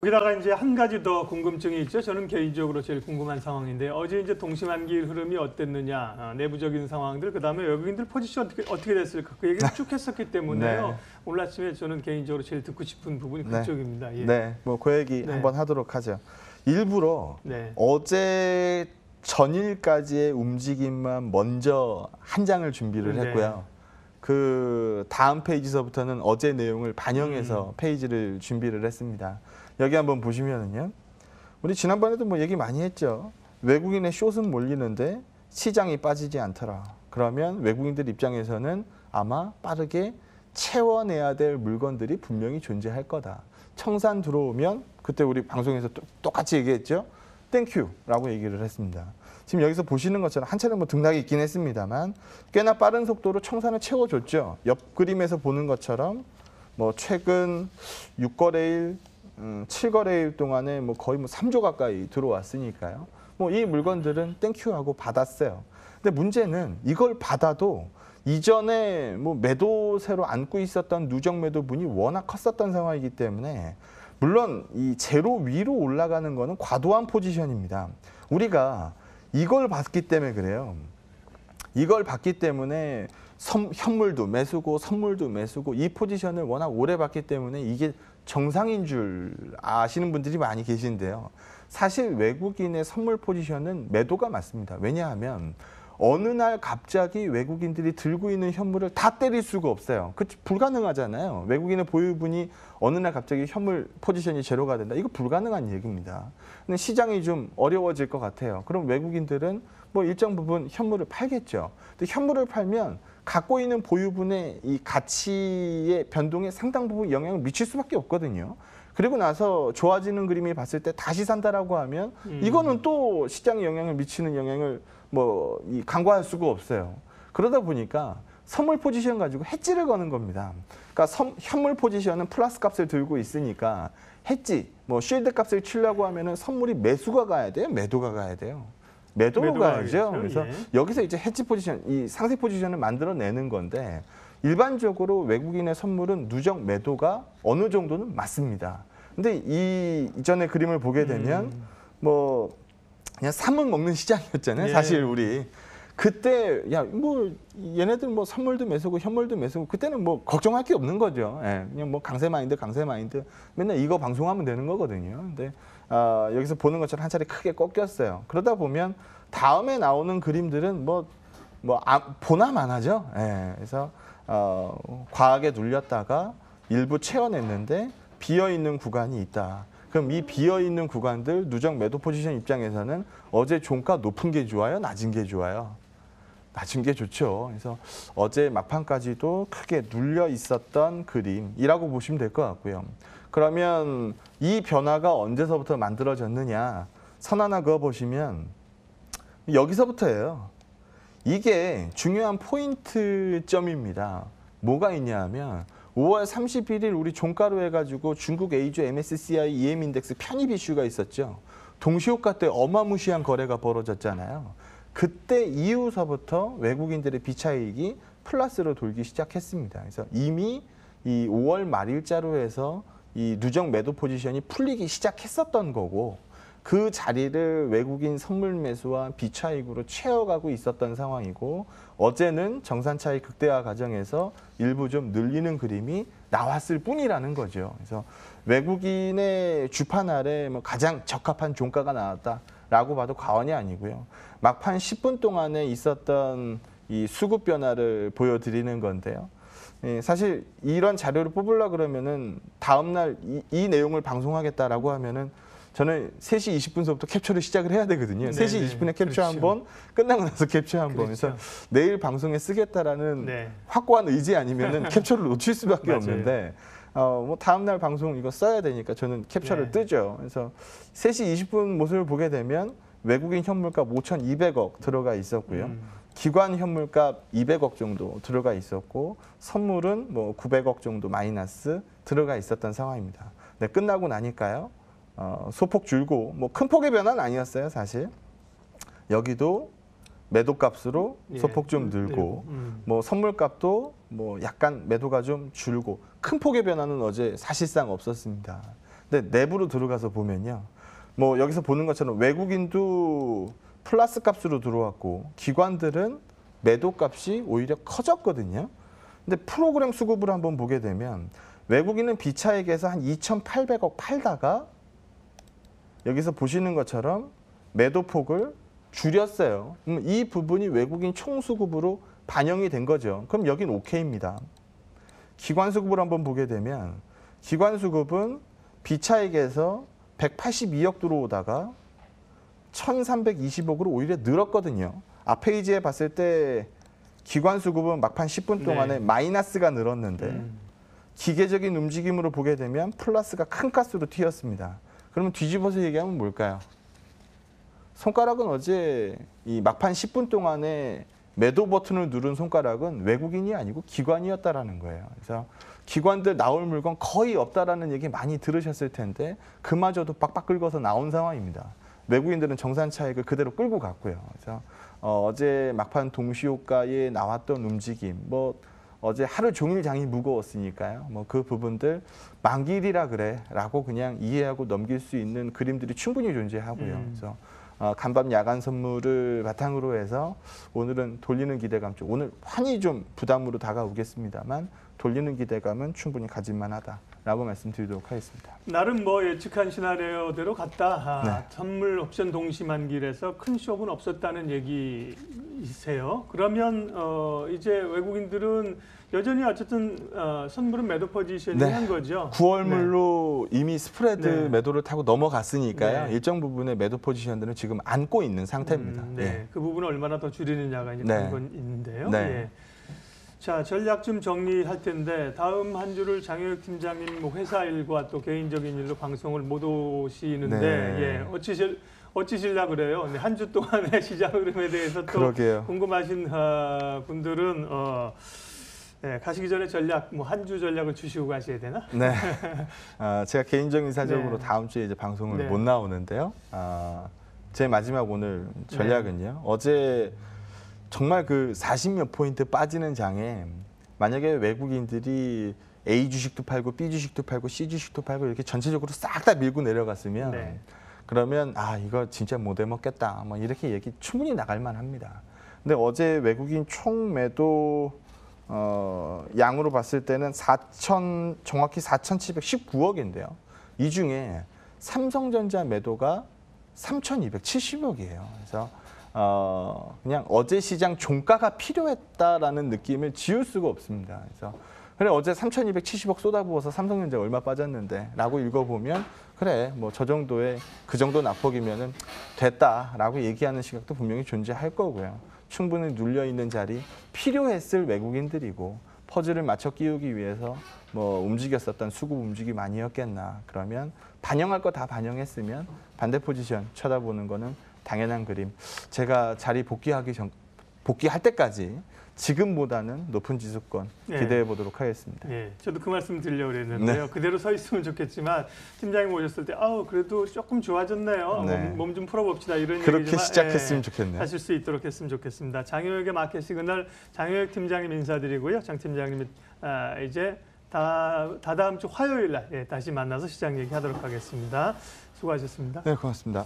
거기다가 이제 한 가지 더 궁금증이 있죠. 저는 개인적으로 제일 궁금한 상황인데 어제 이제 동시만기 흐름이 어땠느냐, 내부적인 상황들, 그다음에 외국인들 포지션 어떻게 됐을까 그 얘기를 쭉 했었기 때문에요. 네. 오늘 아침에 저는 개인적으로 제일 듣고 싶은 부분이 그쪽입니다. 예. 네, 뭐 그 얘기 네. 한번 하도록 하죠. 일부러 네. 어제 전일까지의 움직임만 먼저 한 장을 준비를 네. 했고요. 그 다음 페이지서부터는 어제 내용을 반영해서 페이지를 준비를 했습니다. 여기 한번 보시면은요. 우리 지난번에도 뭐 얘기 많이 했죠. 외국인의 숏은 몰리는데 시장이 빠지지 않더라. 그러면 외국인들 입장에서는 아마 빠르게 채워내야 될 물건들이 분명히 존재할 거다. 청산 들어오면 그때 우리 방송에서 똑같이 얘기했죠. 땡큐라고 얘기를 했습니다. 지금 여기서 보시는 것처럼 한 차례 뭐 등락이 있긴 했습니다만 꽤나 빠른 속도로 청산을 채워줬죠. 옆 그림에서 보는 것처럼 뭐 최근 6거래일, 7거래일 동안에 뭐 거의 뭐 3조 가까이 들어왔으니까요. 뭐 이 물건들은 땡큐하고 받았어요. 근데 문제는 이걸 받아도 이전에 뭐 매도세로 안고 있었던 누적 매도분이 워낙 컸었던 상황이기 때문에 물론 이 제로 위로 올라가는 거는 과도한 포지션입니다. 우리가 이걸 봤기 때문에 그래요. 이걸 봤기 때문에 현물도 매수고 선물도 매수고 이 포지션을 워낙 오래 봤기 때문에 이게 정상인 줄 아시는 분들이 많이 계신데요. 사실 외국인의 선물 포지션은 매도가 맞습니다. 왜냐하면 어느 날 갑자기 외국인들이 들고 있는 현물을 다 때릴 수가 없어요. 그 불가능하잖아요. 외국인의 보유분이 어느 날 갑자기 현물 포지션이 제로가 된다. 이거 불가능한 얘기입니다. 근데 시장이 좀 어려워질 것 같아요. 그럼 외국인들은 뭐 일정 부분 현물을 팔겠죠. 근데 현물을 팔면 갖고 있는 보유분의 이 가치의 변동에 상당 부분 영향을 미칠 수밖에 없거든요. 그리고 나서 좋아지는 그림이 봤을 때 다시 산다라고 하면 이거는 또 시장에 영향을 미치는 영향을 뭐 간과할 수가 없어요. 그러다 보니까 선물 포지션 가지고 해지를 거는 겁니다. 그러니까 현물 포지션은 플러스 값을 들고 있으니까 해지, 뭐 쉴드 값을 치려고 하면은 선물이 매수가 가야 돼요, 매도가 가야 돼요. 매도로 가야죠. 그래서 예. 여기서 이제 해지 포지션, 이 상세 포지션을 만들어내는 건데 일반적으로 외국인의 선물은 누적 매도가 어느 정도는 맞습니다. 근데 이전에 그림을 보게 되면 뭐 그냥 삼은 먹는 시장이었잖아요. 예. 사실 우리 그때 야 뭐 얘네들 뭐 선물도 매수고 현물도 매수고 그때는 뭐 걱정할 게 없는 거죠. 예, 그냥 뭐 강세 마인드 맨날 이거 방송하면 되는 거거든요. 근데 여기서 보는 것처럼 한 차례 크게 꺾였어요. 그러다 보면 다음에 나오는 그림들은 보나마나죠. 예, 그래서 과하게 눌렸다가 일부 채워냈는데 비어 있는 구간이 있다. 그럼 이 비어있는 구간들 누적 매도 포지션 입장에서는 어제 종가 높은 게 좋아요? 낮은 게 좋아요? 낮은 게 좋죠. 그래서 어제 막판까지도 크게 눌려 있었던 그림이라고 보시면 될 것 같고요. 그러면 이 변화가 언제서부터 만들어졌느냐. 선 하나 그어보시면 여기서부터예요. 이게 중요한 포인트점입니다. 뭐가 있냐 하면 5월 31일 우리 종가로 해가지고 중국 A주 MSCI EM 인덱스 편입 이슈가 있었죠. 동시효과 때 어마무시한 거래가 벌어졌잖아요. 그때 이후서부터 외국인들의 비차익이 플러스로 돌기 시작했습니다. 그래서 이미 이 5월 말일자로 해서 이 누적 매도 포지션이 풀리기 시작했었던 거고 그 자리를 외국인 선물 매수와 비차익으로 채워가고 있었던 상황이고 어제는 정산 차익 극대화 과정에서 일부 좀 늘리는 그림이 나왔을 뿐이라는 거죠. 그래서 외국인의 주판 아래 뭐 가장 적합한 종가가 나왔다라고 봐도 과언이 아니고요. 막판 10분 동안에 있었던 이 수급 변화를 보여드리는 건데요. 사실 이런 자료를 뽑으려고 그러면은 다음날 이 내용을 방송하겠다라고 하면은 저는 3시 20분서부터 캡처를 시작을 해야 되거든요. 3시 20분에 캡처 한 번, 끝나고 나서 캡처 한 번. 그래서 내일 방송에 쓰겠다라는 확고한 의지 아니면은 캡처를 놓칠 수밖에 없는데 뭐 다음날 방송 이거 써야 되니까 저는 캡처를 뜨죠. 그래서 3시 20분 모습을 보게 되면 외국인 현물값 5,200억 들어가 있었고요. 기관 현물값 200억 정도 들어가 있었고 선물은 뭐 900억 정도 마이너스 들어가 있었던 상황입니다. 네, 끝나고 나니까요. 소폭 줄고 뭐 큰 폭의 변화는 아니었어요. 사실 여기도 매도값으로 소폭 좀 늘고 뭐 선물값도 뭐 약간 매도가 좀 줄고 큰 폭의 변화는 어제 사실상 없었습니다. 근데 내부로 들어가서 보면요. 뭐 여기서 보는 것처럼 외국인도 플러스 값으로 들어왔고 기관들은 매도 값이 오히려 커졌거든요. 근데 프로그램 수급을 한번 보게 되면 외국인은 비차익에서 한 2,800억 팔다가 여기서 보시는 것처럼 매도 폭을 줄였어요. 이 부분이 외국인 총수급으로 반영이 된 거죠. 그럼 여긴 오케이입니다. 기관 수급을 한번 보게 되면 기관 수급은 비차익에서 182억 들어오다가 1,320억으로 오히려 늘었거든요. 앞 페이지에 봤을 때 기관 수급은 막판 10분 동안에 마이너스가 늘었는데 기계적인 움직임으로 보게 되면 플러스가 큰 값으로 튀었습니다. 그러면 뒤집어서 얘기하면 뭘까요? 손가락은 어제 이 막판 10분 동안에 매도 버튼을 누른 손가락은 외국인이 아니고 기관이었다라는 거예요. 그래서 기관들 나올 물건 거의 없다라는 얘기 많이 들으셨을 텐데 그마저도 빡빡 긁어서 나온 상황입니다. 외국인들은 정산 차익을 그대로 끌고 갔고요. 그래서 어제 막판 동시호가에 나왔던 움직임, 뭐 어제 하루 종일 장이 무거웠으니까요. 뭐 그 부분들 만기일이라 그래라고 그냥 이해하고 넘길 수 있는 그림들이 충분히 존재하고요. 그래서 간밤 야간 선물을 바탕으로 해서 오늘은 돌리는 기대감 쪽, 오늘 환히 좀 부담으로 다가오겠습니다만 돌리는 기대감은 충분히 가질만하다라고 말씀드리도록 하겠습니다. 나름 뭐 예측한 시나리오대로 갔다. 네. 선물 옵션 동시 만기일에서 큰 쇼크는 없었다는 얘기이세요. 그러면 이제 외국인들은 여전히 어쨌든 선물은 매도 포지션이 네. 한 거죠. 9월물로 이미 스프레드 네. 매도를 타고 넘어갔으니까요. 네. 일정 부분의 매도 포지션들은 지금 안고 있는 상태입니다. 네. 예. 그 부분을 얼마나 더 줄이느냐가 이제 네. 관건인데요. 네. 예. 자, 전략 좀 정리할 텐데 다음 한 주를 장효혁 팀장님 뭐 회사 일과 또 개인적인 일로 방송을 못 오시는데 네. 예, 어찌실라 그래요? 네, 한 주 동안의 시장 흐름에 대해서 또 그러게요. 궁금하신 분들은 네, 가시기 전에 전략 뭐 한 주 전략을 주시고 가셔야 되나? 네. 제가 개인적인 사정으로 네. 다음 주에 이제 방송을 네. 못 나오는데요. 제 마지막 오늘 전략은요. 어제 정말 그 40몇 포인트 빠지는 장에 만약에 외국인들이 A 주식도 팔고 B 주식도 팔고 C 주식도 팔고 이렇게 전체적으로 싹 다 밀고 내려갔으면 네. 그러면 이거 진짜 못 해먹겠다 뭐 이렇게 얘기 충분히 나갈 만합니다. 근데 어제 외국인 총 매도 양으로 봤을 때는 정확히 4,719억인데요. 이 중에 삼성전자 매도가 3,270억이에요. 그래서 그냥 어제 시장 종가가 필요했다라는 느낌을 지울 수가 없습니다. 그래서 그래 어제 3,270억 쏟아부어서 삼성전자 얼마 빠졌는데라고 읽어보면 그래 뭐 저 정도의 그 정도 낙폭이면은 됐다라고 얘기하는 시각도 분명히 존재할 거고요. 충분히 눌려 있는 자리 필요했을 외국인들이고 퍼즐을 맞춰 끼우기 위해서 뭐 움직였었던 수급 움직임 아니었겠나. 그러면 반영할 거 다 반영했으면 반대 포지션 쳐다보는 거는 당연한 그림. 제가 자리 복귀할 때까지 지금보다는 높은 지수권 기대해 보도록 하겠습니다. 예, 저도 그 말씀 드리려고 그랬는데요. 네. 그대로 서 있으면 좋겠지만 팀장님 오셨을 때 그래도 조금 좋아졌네요. 네. 몸 좀 풀어봅시다 이런 그렇게 얘기지만 시작했으면 좋겠네요. 하실 수 있도록 했으면 좋겠습니다. 장효혁의 마켓 시그널 장효혁 팀장님 인사드리고요. 장 팀장님이 이제 다다음 주 화요일 날 다시 만나서 시장 얘기하도록 하겠습니다. 수고하셨습니다. 네, 고맙습니다.